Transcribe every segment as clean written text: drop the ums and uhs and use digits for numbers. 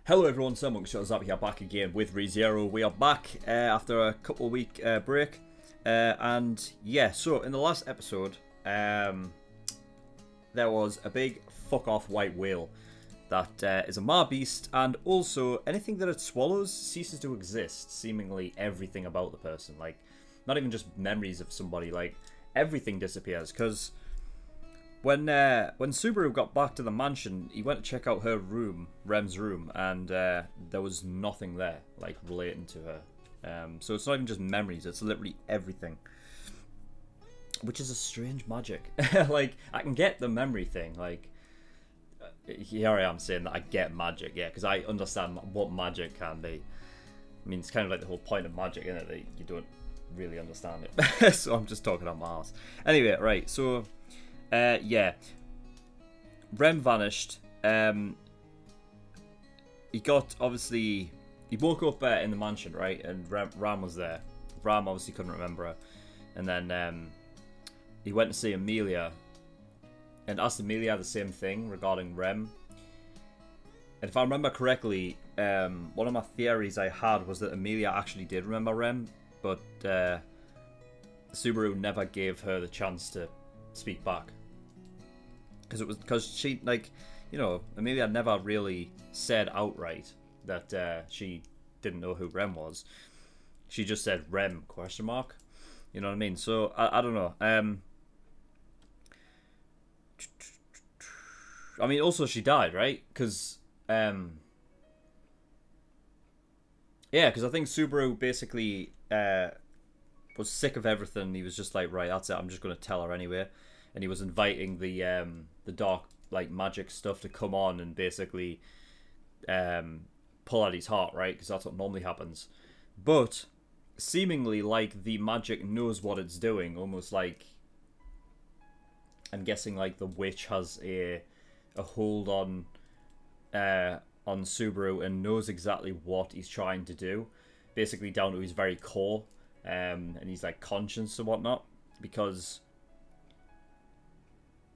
Hello everyone, SirMonkeySuit here back again with ReZero. We are back after a couple week break. And yeah, so in the last episode, there was a big fuck off white whale that is a ma beast, and also anything that it swallows ceases to exist. Seemingly everything about the person, like not even just memories of somebody, like everything disappears. Because when Subaru got back to the mansion, he went to check out her room, Rem's room, and there was nothing there, like, relating to her. So it's not even just memories, it's literally everything. Which is a strange magic. Like, I can get the memory thing, like, here I am saying that I get magic, yeah, because I understand what magic can be. I mean, it's kind of like the whole point of magic, isn't it, that you don't really understand it. So I'm just talking on my ass. Anyway, right, so... yeah, Rem vanished. He got, obviously, he woke up in the mansion, right? And Ram was there. Ram obviously couldn't remember her. And then he went to see Amelia and asked Amelia the same thing regarding Rem. And if I remember correctly, one of my theories I had was that Amelia actually did remember Rem, but Subaru never gave her the chance to speak back. Because she, like, you know, Amelia never really said outright that she didn't know who Rem was. She just said Rem ? You know what I mean? So I don't know. I mean, also she died, right? Because yeah, because I think Subaru basically was sick of everything. He was just like, right, that's it. I'm just gonna tell her anyway. And he was inviting the dark, like, magic stuff to come on and basically pull at his heart, right? Because that's what normally happens. But seemingly, like, the magic knows what it's doing. Almost like, I'm guessing, like, the witch has a hold on Subaru and knows exactly what he's trying to do. Basically down to his very core, and his, like, conscience and whatnot. Because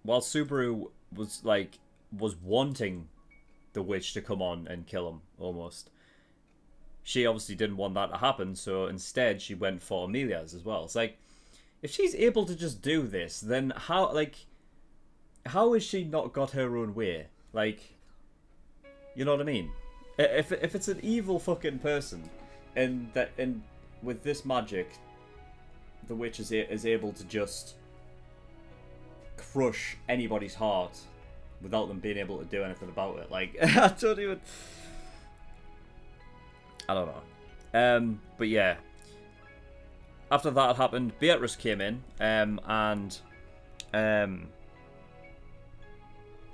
while Subaru was wanting the witch to come on and kill him, almost, she obviously didn't want that to happen, so instead she went for Amelia's as well. It's like, if she's able to just do this, then how has she not got her own way? Like, you know what I mean? If it's an evil fucking person, and with this magic, the witch is able to just crush anybody's heart without them being able to do anything about it. Like, I don't know. But yeah, after that had happened, Beatrice came in, and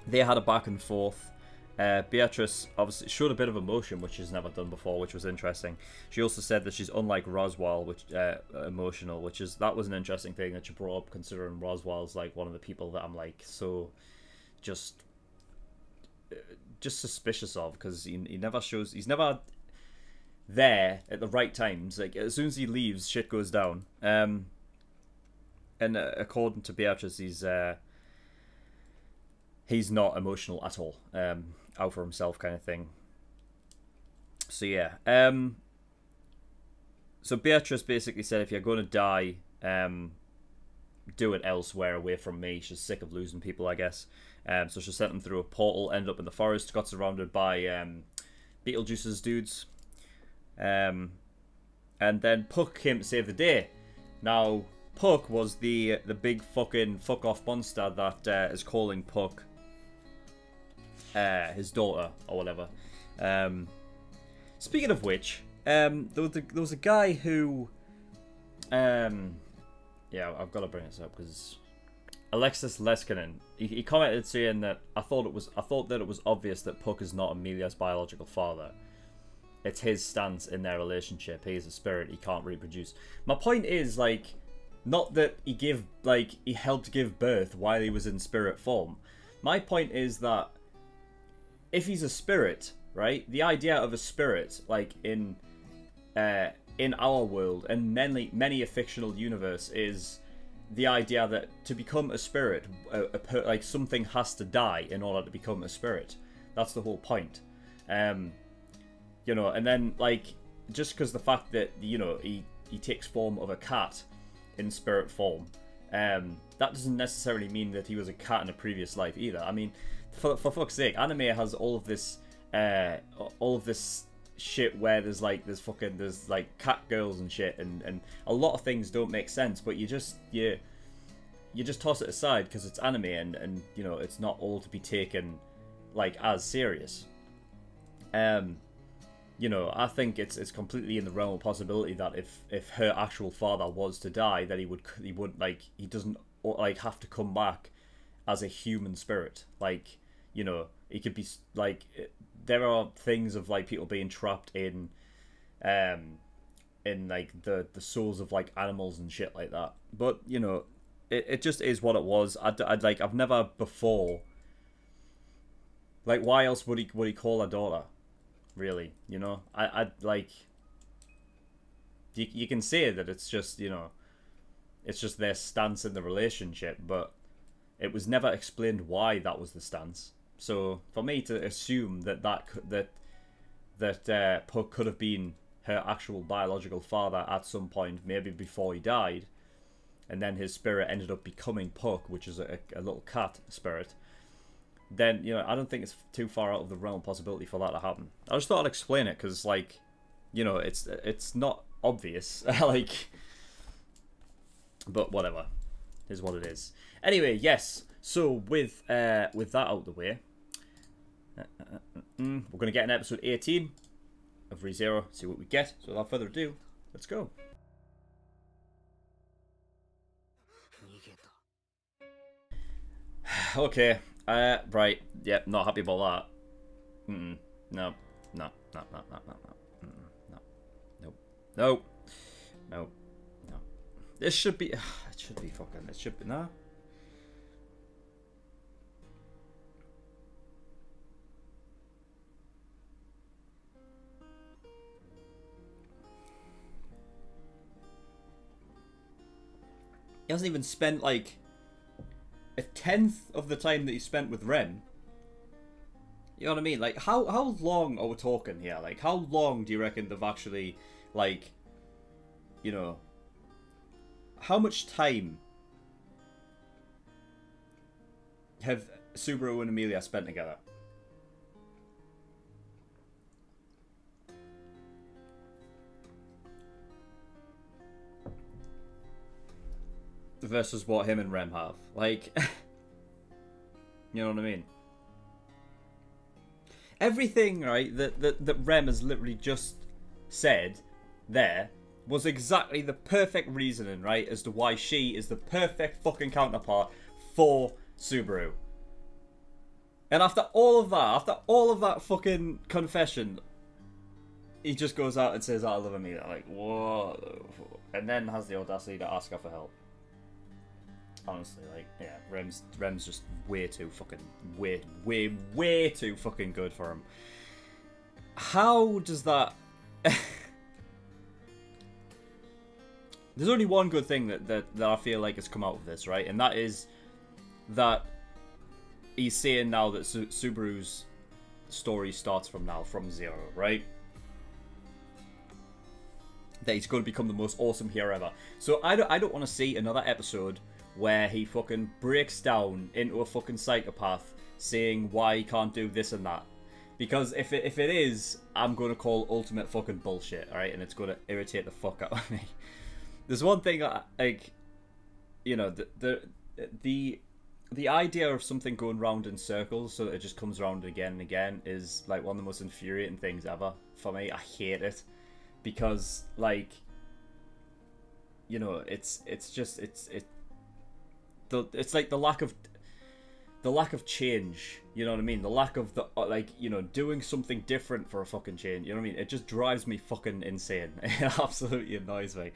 they had a back and forth. Beatrice obviously showed a bit of emotion, which she's never done before, which was interesting. She also said that she's unlike Roswell, which emotional, that was an interesting thing that she brought up, considering Roswell's like one of the people that I'm like so just suspicious of, because he never shows, he's never there at the right times. Like, as soon as he leaves, shit goes down. And according to Beatrice, he's not emotional at all, out for himself kind of thing. So yeah, so Beatrice basically said, if you're going to die, do it elsewhere, away from me. She's sick of losing people, I guess. So she sent him through a portal, ended up in the forest, got surrounded by Beetlejuice's dudes. And then Puck came to save the day. Now, Puck was the big fucking fuck-off monster that is calling Puck his daughter, or whatever. Speaking of which, there was a guy who... yeah, I've got to bring this up, because Alexis Leskinen, he commented saying that I thought that it was obvious that Puck is not Amelia's biological father. It's his stance in their relationship. He is a spirit. He can't reproduce. My point is, like, not that he helped give birth while he was in spirit form. My point is that if he's a spirit, right? The idea of a spirit, like in our world and many a fictional universe, is the idea that to become a spirit, like, something has to die in order to become a spirit. That's the whole point. you know, and then like just because the fact that, you know, he takes form of a cat in spirit form, that doesn't necessarily mean that he was a cat in a previous life either. I mean, for fuck's sake, anime has all of this shit where there's like cat girls and shit, and a lot of things don't make sense, but you just toss it aside because it's anime, and you know, it's not all to be taken like as serious. You know, I think it's completely in the realm of possibility that if her actual father was to die, that he doesn't like have to come back as a human spirit. Like, you know, he could be like, there are things of like people being trapped in like the souls of like animals and shit like that. But you know, it just is what it was. I've never before, like, why else would he call her daughter? Really, you know, I'd like, you can say that it's just, you know, it's just their stance in the relationship, but it was never explained why that was the stance. So for me to assume that Puck could have been her actual biological father at some point, maybe before he died, and then his spirit ended up becoming Puck, which is a little cat spirit, then, you know, I don't think it's too far out of the realm of possibility for that to happen. I just thought I'd explain it because, like, you know, it's not obvious, like, but whatever, is what it is. Anyway, yes. So with that out of the way, we're gonna get an episode 18 of ReZero. See what we get. So without further ado, let's go. Okay. Right. Yeah, not happy about that. No. No. No. No. No. No. No. No. Nope. Nope. Nope. No. This should be. It should be fucking. It should be. No. He hasn't even spent like a tenth of the time that he spent with Rem. You know what I mean? Like, how long are we talking here? Like, how long do you reckon they've actually, like, you know, how much time have Subaru and Amelia spent together? Versus what him and Rem have. Like, you know what I mean? Everything, right, that Rem has literally just said there was exactly the perfect reasoning, right, as to why she is the perfect fucking counterpart for Subaru. And after all of that fucking confession, he just goes out and says, I love Amelia. Like, what the fuck? And then has the audacity to ask her for help. Honestly, like, yeah, Rem's just way too fucking, way too fucking good for him. How does that... There's only one good thing that I feel like has come out of this, right? And that is that he's saying now that Subaru's story starts from now, from zero, right? That he's going to become the most awesome hero ever. So I don't want to see another episode where he fucking breaks down into a fucking psychopath saying why he can't do this and that. Because if it is, I'm going to call ultimate fucking bullshit, alright? And it's going to irritate the fuck out of me. There's one thing, like, you know, the idea of something going round in circles so that it just comes around again and again is, like, one of the most infuriating things ever for me. I hate it. Because, like, you know, it's like the lack of change, you know what I mean? The lack of the, like, you know, doing something different for a fucking change, you know what I mean? It just drives me fucking insane. It absolutely annoys me.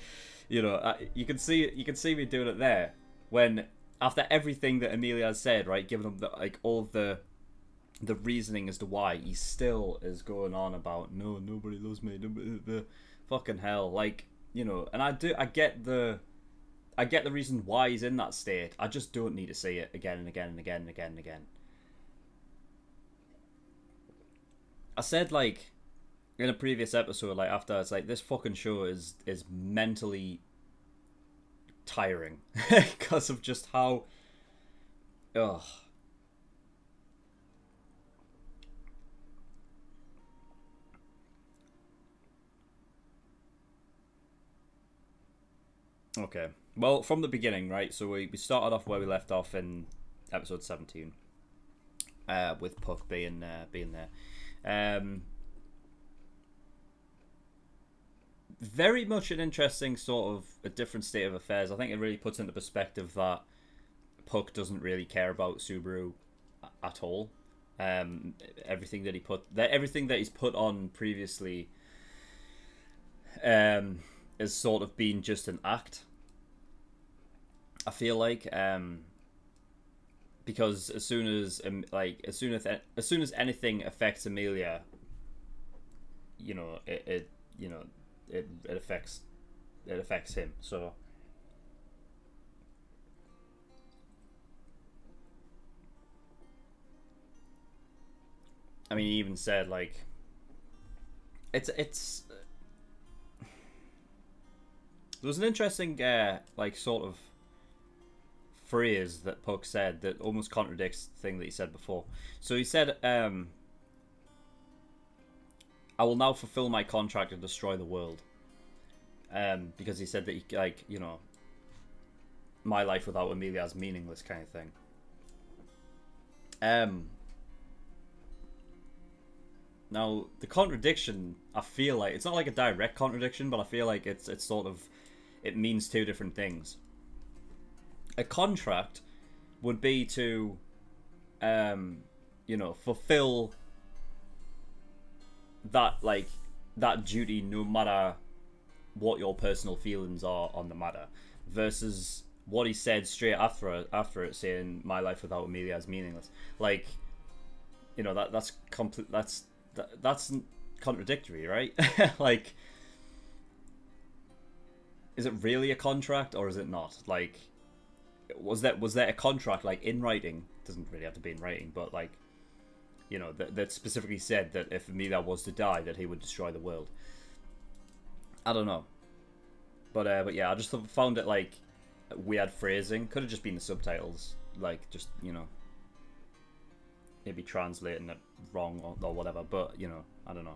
You know, you can see me doing it there when after everything that Amelia has said, right, giving him the, like, all of the reasoning as to why, he still is going on about no, nobody loves me, the fucking hell, like, you know. And I get the reason why he's in that state. I just don't need to see it again and again and again and again and again. I said, like, in a previous episode, like after, it's like this fucking show is mentally tiring because of just how, ugh. Okay, well, from the beginning, right? So we started off where we left off in episode 17, with Puck being there. Very much an interesting sort of a different state of affairs. I think it really puts into perspective that Puck doesn't really care about Subaru at all. Everything that he's put on previously, has sort of been just an act. I feel like, because as soon as anything affects Amelia, it affects him. So I mean, he even said, like, it's there was an interesting like sort of phrase that Puck said that almost contradicts the thing that he said before. So he said, I will now fulfill my contract and destroy the world. Because he said that he, like, my life without Amelia is meaningless, kind of thing. Now the contradiction, I feel like it's not like a direct contradiction, but I feel like it's sort of, it means two different things. A contract would be to, fulfill that duty no matter what your personal feelings are on the matter, versus what he said straight after it, saying my life without Amelia is meaningless. Like, that's contradictory, right? Like, is it really a contract or is it not? Like, was there a contract, like, in writing? It doesn't really have to be in writing, but, like, that specifically said that if Amelia was to die, that he would destroy the world. I don't know, but yeah, I just found it like weird phrasing. Could have just been the subtitles, like, just maybe translating it wrong or whatever. But I don't know.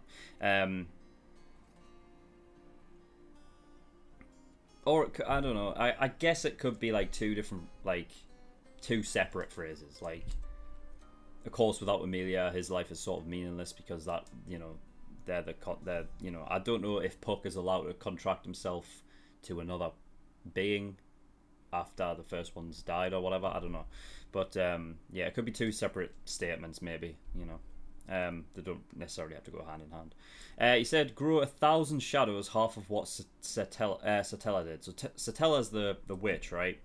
Or I don't know. I guess it could be like two separate phrases. Like, of course, without Amelia, his life is sort of meaningless because that I don't know if Puck is allowed to contract himself to another being after the first one's died or whatever. I don't know, but yeah, it could be two separate statements, maybe. They don't necessarily have to go hand in hand. He said, "Grow 1,000 shadows, half of what Satella did." So Satella's the witch, right?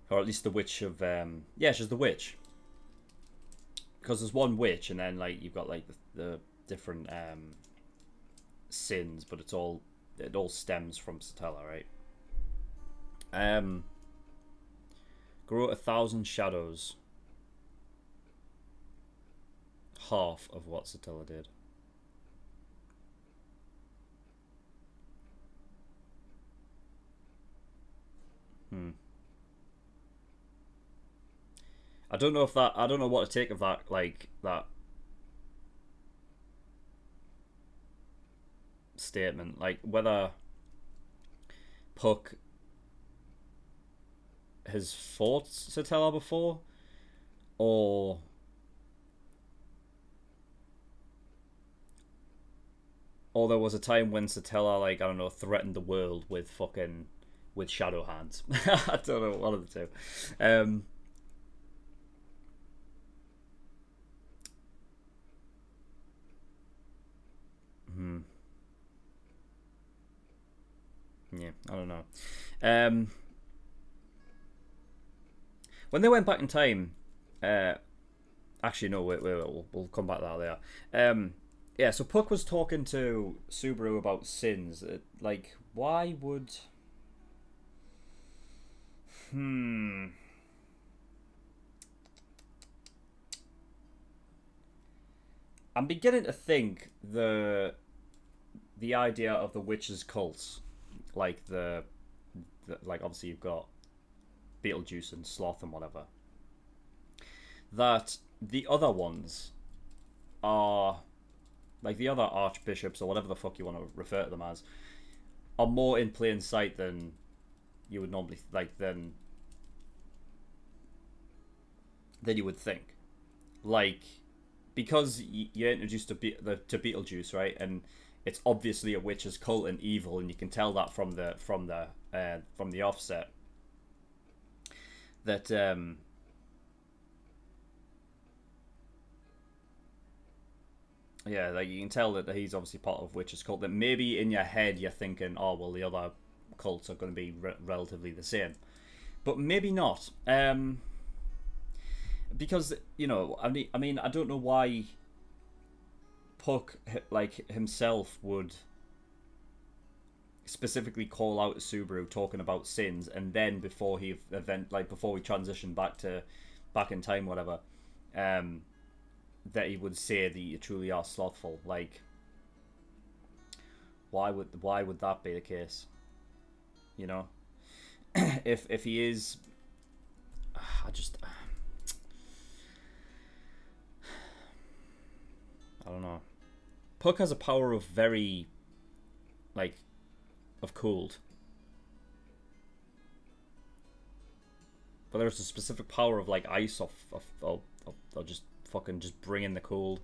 Or at least the witch of yeah, she's the witch. Because there's one witch, and then, like, you've got, like, the different sins, but it all stems from Satella, right? Grow 1,000 shadows, half of what Satella did. I don't know what to take of that, like, that statement, like, whether Puck has fought Satella before, or there was a time when Satella, like, I don't know, threatened the world with shadow hands. I don't know, one of the two. Yeah, I don't know. When they went back in time, actually no, wait, we'll come back to that later. Yeah, so Puck was talking to Subaru about sins. Like, why would? I'm beginning to think the idea of the witches' cults, like like obviously you've got Beetlejuice and Sloth and whatever, that the other ones are, like the other archbishops or whatever the fuck you want to refer to them as, are more in plain sight than you would normally, like, than you would think. Like, because you're introduced to Beetlejuice, right, and it's obviously a witch's cult and evil, and you can tell that from the offset. That yeah, like you can tell that he's obviously part of witch's cult. That maybe in your head you're thinking, oh well, the other cults are going to be relatively the same, but maybe not. Because, you know, I mean, I don't know why Puck, like, himself would specifically call out Subaru talking about sins, and then before we transition back in time, whatever, that he would say that you truly are slothful. Like, why would that be the case? You know, if he is, I don't know. Puck has a power of of cold. But there's a specific power of, like, ice or just fucking just bring in the cold.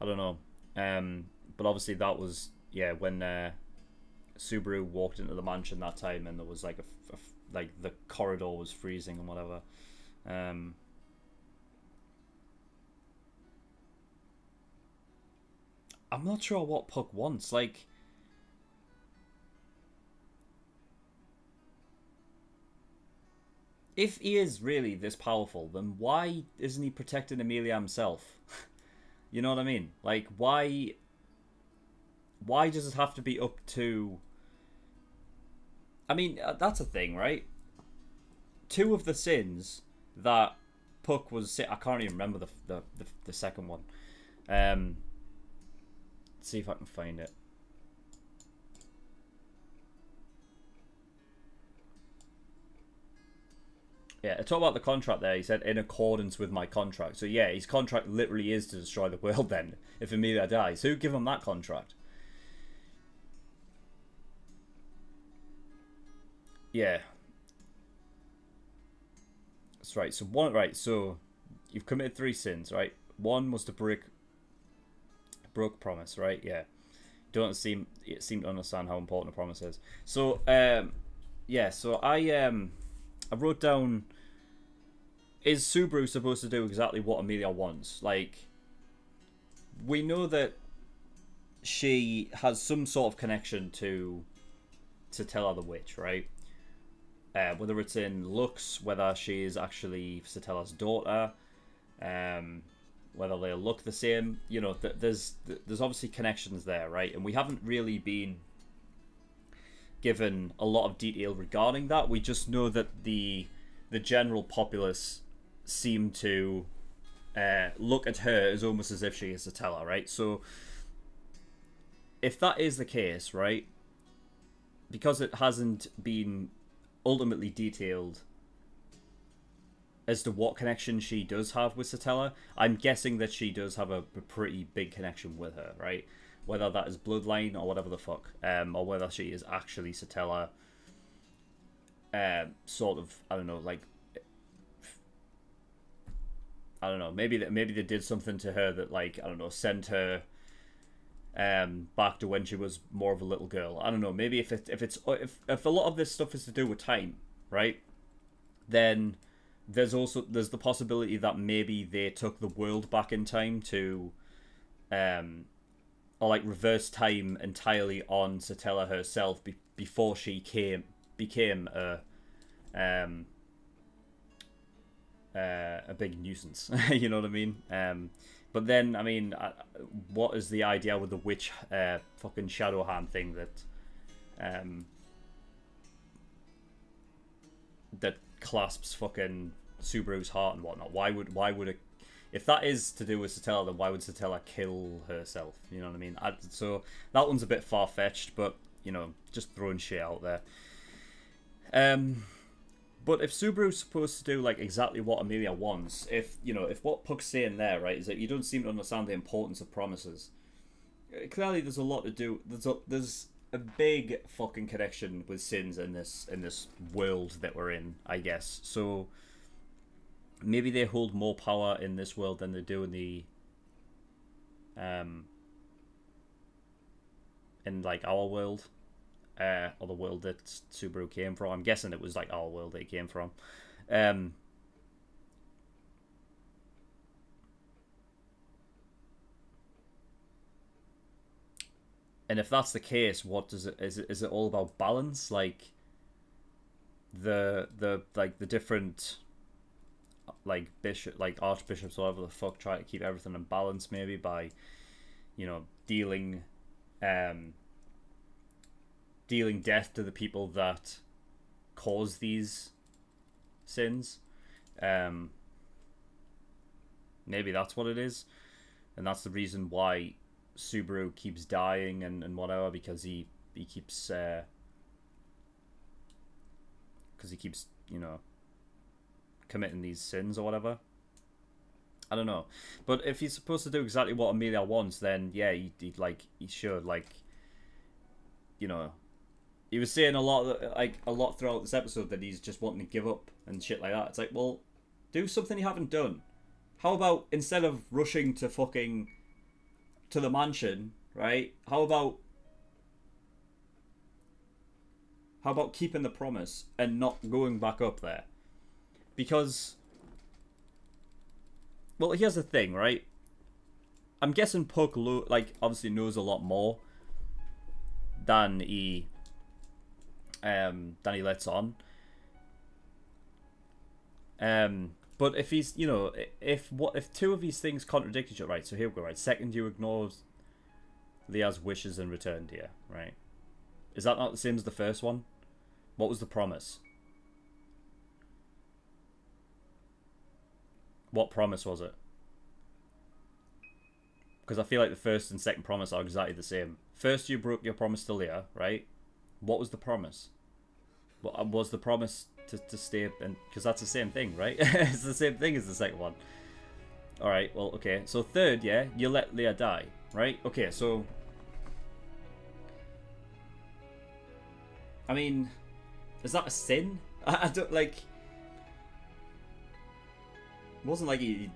I don't know. But obviously that was, yeah, when Subaru walked into the mansion that time and there was, like, like, the corridor was freezing and whatever. I'm not sure what Puck wants. Like, if he is really this powerful, then why isn't he protecting Amelia himself? You know what I mean? Like, why does it have to be up to... I mean, that's a thing, right? Two of the sins that Puck was... I can't even remember the second one. See if I can find it. Yeah, I talk about the contract there. He said, in accordance with my contract. So yeah, his contract literally is to destroy the world then, if Amelia dies. Who give him that contract? Yeah. That's right. So you've committed 3 sins, right? One was to broke promise, right? Yeah. Don't seem to understand how important a promise is. So yeah, so I wrote down, is Subaru supposed to do exactly what Amelia wants? Like, we know that she has some sort of connection to Satella the Witch, right? Whether it's in looks, whether she is actually Satella's daughter, whether they look the same, you know, there's obviously connections there, right? And we haven't really been given a lot of detail regarding that. We just know that the general populace seem to look at her as almost as if she is Satella, right? So if that is the case, right, because it hasn't been ultimately detailed as to what connection she does have with Satella, I'm guessing that she does have a pretty big connection with her, right? Whether that is bloodline or whatever the fuck, or whether she is actually Satella, sort of, I don't know, like, I don't know, maybe they did something to her that, like, I don't know, sent her back to when she was more of a little girl. I don't know, maybe if a lot of this stuff is to do with time, right, then there's the possibility that maybe they took the world back in time to or like reverse time entirely on Satella herself before she became a big nuisance. You know what I mean? But then, I mean, what is the idea with the witch fucking shadow hand thing that clasps fucking Subaru's heart and whatnot? Why would if that is to do with Satella, then why would Satella kill herself? You know what I mean? So that one's a bit far-fetched, but, you know, just throwing shit out there. But if Subaru's supposed to do, like, exactly what Amelia wants, if, you know, if what Puck's saying there, right, is that you don't seem to understand the importance of promises, clearly there's a lot to do. There's a big fucking connection with sins in this world that we're in, I guess. So maybe they hold more power in this world than they do in the in like our world, or the world that Subaru came from. I'm guessing it was like our world that it came from. And if that's the case, what does it is it all about balance? Like the different like archbishops, whatever the fuck, try to keep everything in balance, maybe by, you know, dealing death to the people that cause these sins. Maybe that's what it is, and that's the reason why Subaru keeps dying and whatever, because he keeps you know, committing these sins or whatever. I don't know, but if he's supposed to do exactly what Amelia wants, then yeah, he should, like, you know, he was saying a lot throughout this episode that he's just wanting to give up and shit like that. It's like, well, do something you haven't done. How about, instead of rushing to fucking to the mansion, right? How about keeping the promise and not going back up there? Because, well, here's the thing, right? I'm guessing Puck, like, obviously knows a lot more than he lets on. But if he's, you know, if two of these things contradict each other, right? So here we go, right? Second, you ignore Leah's wishes and returned here, right? Is that not the same as the first one? What was the promise? What promise was it? Because I feel like the first and second promise are exactly the same. First, you broke your promise to Leah, right? What was the promise? What was the promise to stay? And because that's the same thing, right? It's the same thing as the second one. All right. Well, okay. So third, yeah, you let Leah die, right? Okay. So, I mean, is that a sin? I don't like. It wasn't like he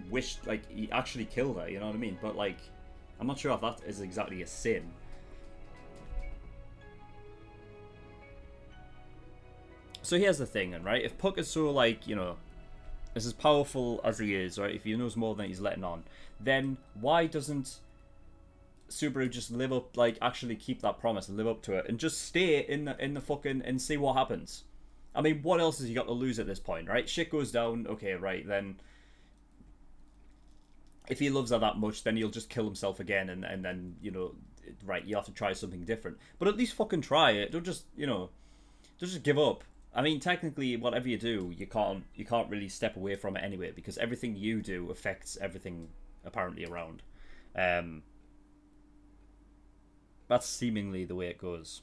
wished, like, he actually killed her, you know what I mean? But, like, I'm not sure if that is exactly a sin. So here's the thing, then, right? If Puck is so, like, you know, is as powerful as he is, right? If he knows more than he's letting on, then why doesn't Subaru just live up, like, actually keep that promise and live up to it, and just stay in the fucking, and see what happens? I mean, what else has he got to lose at this point, right? Shit goes down, okay, right, then if he loves her that much, then he'll just kill himself again, and then, you know, right, you have to try something different. But at least fucking try it. Don't just, you know, don't just give up. I mean, technically, whatever you do, you can't really step away from it anyway, because everything you do affects everything apparently around. That's seemingly the way it goes.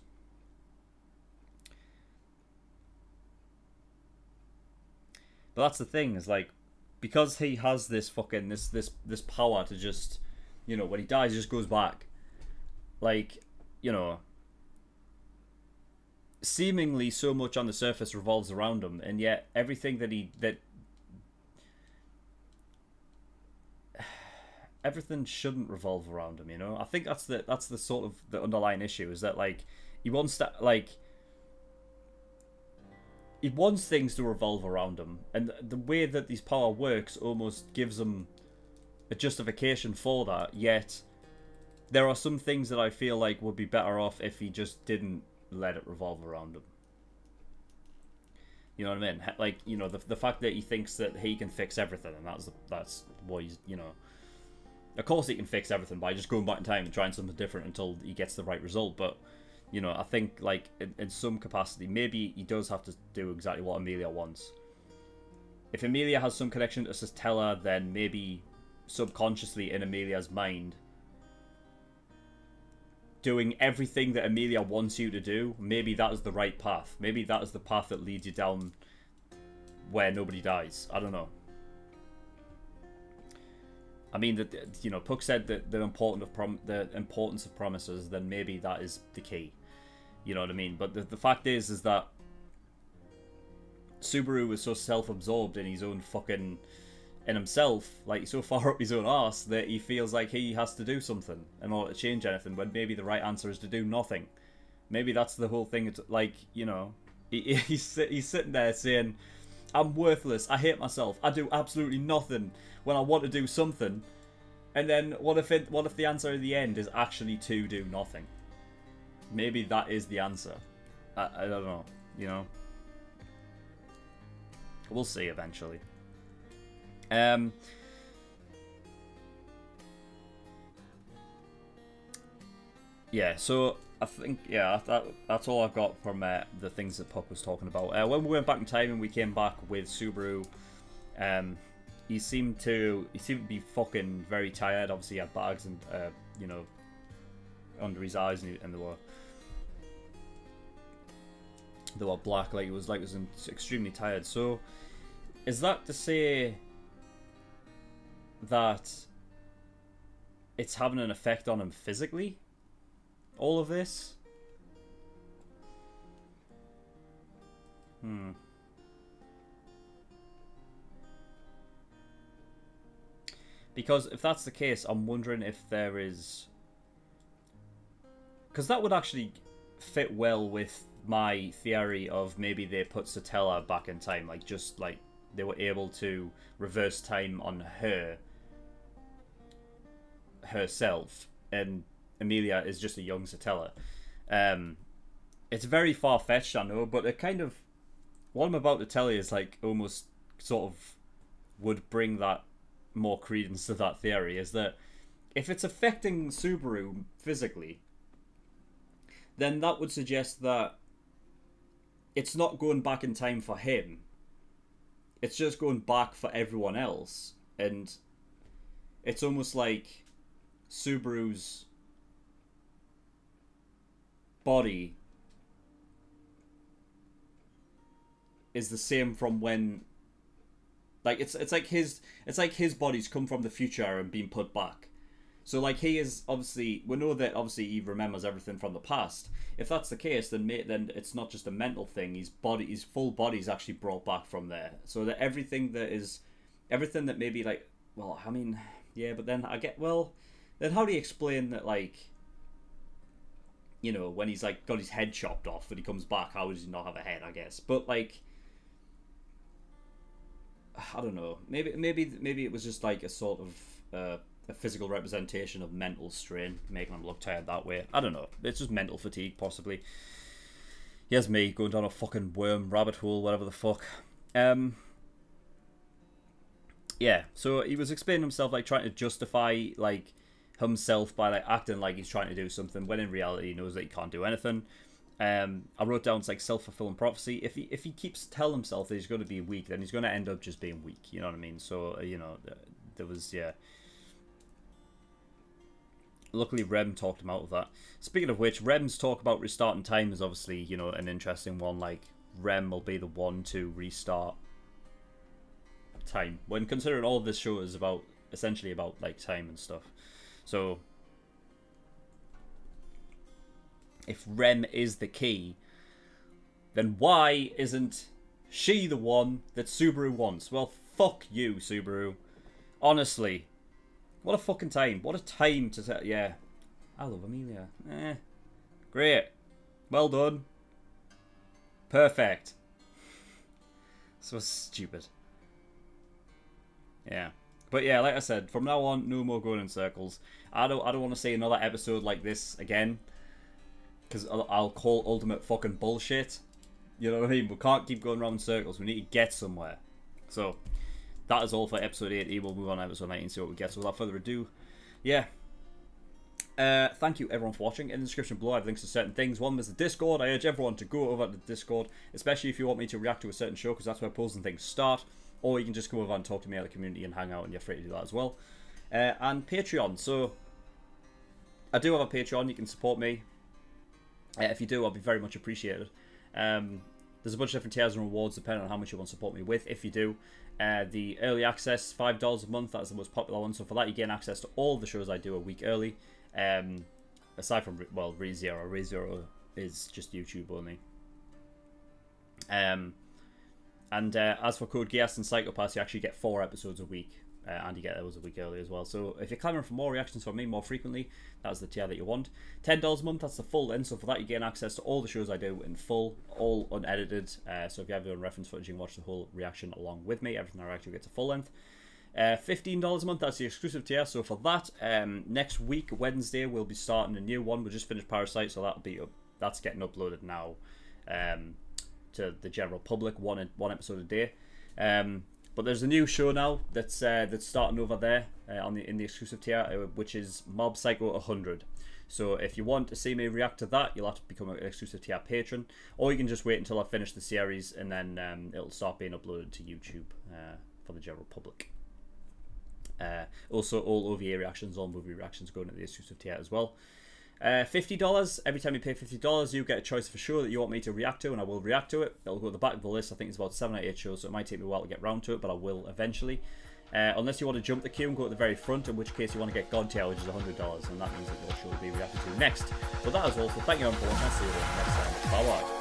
But that's the thing, is like, because he has this fucking this power to just, you know, when he dies, he just goes back. Like, you know, seemingly so much on the surface revolves around him, and yet everything everything shouldn't revolve around him, you know? I think that's the sort of the underlying issue, is that, like, he wants to, like, he wants things to revolve around him, and the way that his power works almost gives him a justification for that, yet there are some things that I feel like would be better off if he just didn't let it revolve around him. You know what I mean? Like, you know, the fact that he thinks that he can fix everything, and that's what he's, you know, of course he can fix everything by just going back in time and trying something different until he gets the right result, but, you know, I think, like, in some capacity, maybe he does have to do exactly what Amelia wants. if Amelia has some connection to Satella, then maybe subconsciously in Amelia's mind, doing everything that Amelia wants you to do, maybe that is the right path. Maybe that is the path that leads you down where nobody dies. I don't know. I mean, that, you know, Puck said that the importance of promises, then maybe that is the key. You know what I mean? But the fact is that Subaru was so self-absorbed in his own fucking, in himself, like so far up his own arse, that he feels like he has to do something in order to change anything, when maybe the right answer is to do nothing. Maybe that's the whole thing. It's like, you know, he's sitting there saying, I'm worthless, I hate myself, I do absolutely nothing when I want to do something. And then what if the answer at the end is actually to do nothing? Maybe that is the answer. I don't know, you know. We'll see eventually. Yeah, so I think, yeah, that's all I've got from the things that Puck was talking about. When we went back in time and we came back with Subaru, he seemed to be fucking very tired. Obviously, he had bags and you know, under his eyes, and they were black. Like it was extremely tired. So, is that to say that it's having an effect on him physically? All of this? Because if that's the case, I'm wondering if there is... Because that would actually fit well with my theory of maybe they put Satella back in time. Like, just like they were able to reverse time on herself. And Amelia is just a young Satella. It's very far-fetched, I know, but it kind of... What I'm about to tell you is like almost sort of would bring that more credence to that theory, is that if it's affecting Subaru physically, then that would suggest that it's not going back in time for him. It's just going back for everyone else. And it's almost like Subaru's body is the same from when, like it's like his body's come from the future and been put back. So like he is obviously, we know that obviously he remembers everything from the past. If that's the case, then it's not just a mental thing. His full body is actually brought back from there. So that everything that maybe like, well, I mean, yeah, but then then how do you explain that, like, you know, when he's like got his head chopped off and he comes back, how does he not have a head, I guess? But like, I don't know. Maybe it was just like a sort of a physical representation of mental strain, making him look tired that way. I don't know. It's just mental fatigue, possibly. Here's me going down a fucking worm rabbit hole, whatever the fuck. Yeah. So he was explaining himself, like trying to justify like himself by like acting like he's trying to do something, when in reality he knows that he can't do anything. I wrote down it's like self-fulfilling prophecy. If he keeps telling himself that he's going to be weak, then he's going to end up just being weak. You know what I mean? So you know, there was, yeah. Luckily, Rem talked him out of that. Speaking of which, Rem's talk about restarting time is obviously, you know, an interesting one. Like, Rem will be the one to restart time, when considering all of this show is about, essentially about, like, time and stuff. So, if Rem is the key, then why isn't she the one that Subaru wants? Well, fuck you, Subaru. Honestly. What a fucking time. What a time to say, yeah. I love Amelia. Great. Well done. Perfect. So stupid. Yeah. But yeah, like I said, from now on, no more going in circles. I don't want to see another episode like this again, because I'll call ultimate fucking bullshit. You know what I mean? We can't keep going around in circles. We need to get somewhere. So, that is all for episode 80. We'll move on to episode 19 and see what we get. So without further ado, yeah. Thank you everyone for watching. In the description below I have links to certain things. One is the Discord. I urge everyone to go over to the Discord, especially if you want me to react to a certain show, because that's where polls and things start. or you can just come over and talk to me at the community and hang out, and you're free to do that as well. And Patreon. So I do have a Patreon. You can support me. If you do, I'll be very much appreciated. There's a bunch of different tiers and rewards depending on how much you want to support me with. If you do, the early access, $5 a month, that's the most popular one. So for that, you gain access to all the shows I do a week early. Aside from, well, ReZero. ReZero is just YouTube only. As for Code Geass and Psychopaths, you actually get 4 episodes a week. And you get those a week early as well. So if you're clamoring for more reactions from me more frequently, that's the tier that you want. $10 a month, that's the full length. So for that, you gain access to all the shows I do in full, all unedited. So if you have your own reference footage, you can watch the whole reaction along with me. Everything I actually gets a full length. $15 a month, that's the exclusive tier. So for that, next week, Wednesday, we'll be starting a new one. We just finished Parasite, so that's getting uploaded now to the general public, one episode a day. But there's a new show now that's starting over there in the exclusive tier, which is Mob Psycho 100. So if you want to see me react to that, you'll have to become an exclusive tier patron, or you can just wait until I finish the series, and then it'll start being uploaded to YouTube for the general public. Also, all OVA reactions, all movie reactions going to the exclusive tier as well. $50. Every time you pay $50, you get a choice of a show that you want me to react to, and I will react to it. It'll go at the back of the list. I think it's about 7 or 8 shows, so it might take me a while to get round to it, but I will eventually. Unless you want to jump the queue and go at the very front, in which case you want to get God tier, which is $100, and that means that your show will be reacted to next. But that is all, so thank you everyone for watching. I'll see you all next time. Bye bye.